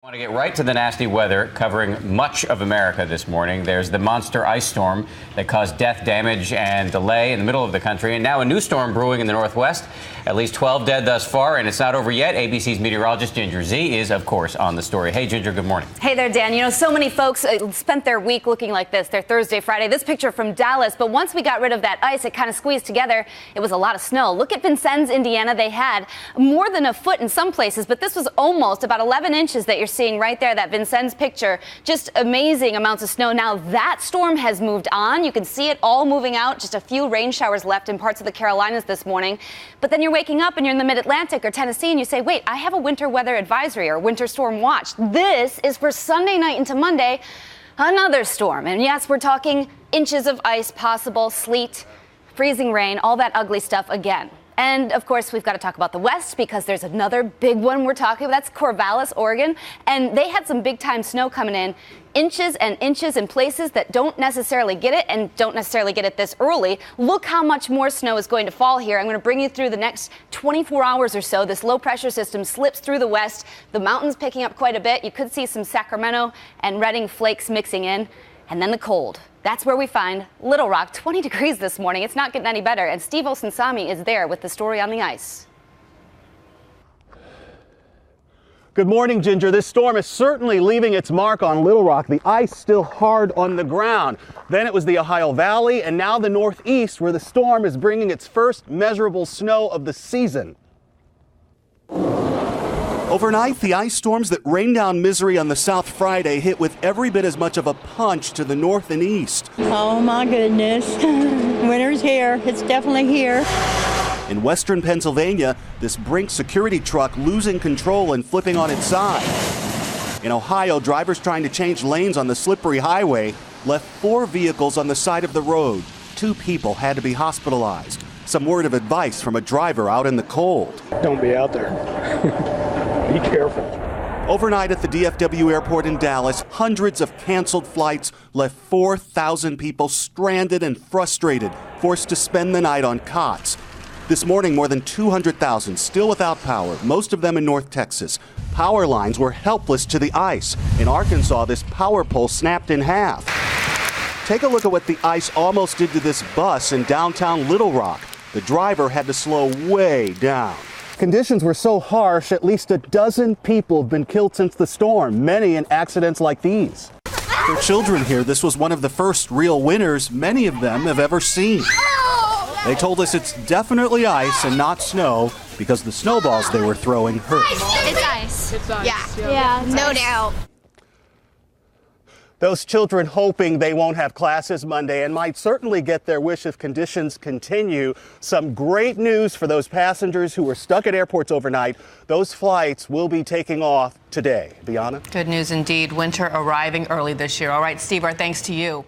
I want to get right to the nasty weather covering much of America this morning. There's the monster ice storm that caused death, damage, and delay in the middle of the country. And now a new storm brewing in the Northwest. At least 12 dead thus far, and it's not over yet. ABC's meteorologist Ginger Z is, of course, on the story. Hey, Ginger, good morning. Hey there, Dan. You know, so many folks spent their week looking like this, their Thursday, Friday. This picture from Dallas. But once we got rid of that ice, it kind of squeezed together. It was a lot of snow. Look at Vincennes, Indiana. They had more than a foot in some places, but this was almost about 11 inches that you're seeing right there, that Vincennes picture. Just amazing amounts of snow. Now, that storm has moved on. You can see it all moving out. Just a few rain showers left in parts of the Carolinas this morning. But then you're waking up and you're in the mid-Atlantic or Tennessee and you say, wait, I have a winter weather advisory or winter storm watch. This is for Sunday night into Monday, another storm. And yes, we're talking inches of ice possible, sleet, freezing rain, all that ugly stuff again. And, of course, we've got to talk about the West because there's another big one we're talking about. That's Corvallis, Oregon. And they had some big-time snow coming in, inches and inches in places that don't necessarily get it and don't necessarily get it this early. Look how much more snow is going to fall here. I'm going to bring you through the next 24 hours or so. This low-pressure system slips through the west. The mountains picking up quite a bit. You could see some Sacramento and Redding flakes mixing in. And then the cold. That's where we find Little Rock, 20 degrees this morning. It's not getting any better. And Steve Osunsami is there with the story on the ice. Good morning, Ginger. This storm is certainly leaving its mark on Little Rock. The ice still hard on the ground. Then it was the Ohio Valley and now the Northeast, where the storm is bringing its first measurable snow of the season. Overnight, the ice storms that rained down misery on the South Friday hit with every bit as much of a punch to the north and east. Oh my goodness. Winter's here. It's definitely here. In western Pennsylvania, this Brinks security truck losing control and flipping on its side. In Ohio, drivers trying to change lanes on the slippery highway left 4 vehicles on the side of the road. 2 people had to be hospitalized. Some word of advice from a driver out in the cold. Don't be out there. Be careful. Overnight at the DFW airport in Dallas, hundreds of canceled flights left 4,000 people stranded and frustrated, forced to spend the night on cots. This morning, more than 200,000 still without power, most of them in North Texas. Power lines were helpless to the ice. In Arkansas, this power pole snapped in half. Take a look at what the ice almost did to this bus in downtown Little Rock. The driver had to slow way down. Conditions were so harsh, at least a dozen people have been killed since the storm, many in accidents like these. For children here, this was one of the first real winters many of them have ever seen. They told us it's definitely ice and not snow because the snowballs they were throwing hurt. It's ice. It's ice. Yeah, no doubt. Those children hoping they won't have classes Monday and might certainly get their wish if conditions continue. Some great news for those passengers who were stuck at airports overnight. Those flights will be taking off today. Bianna? Good news indeed. Winter arriving early this year. All right, Steve, our thanks to you.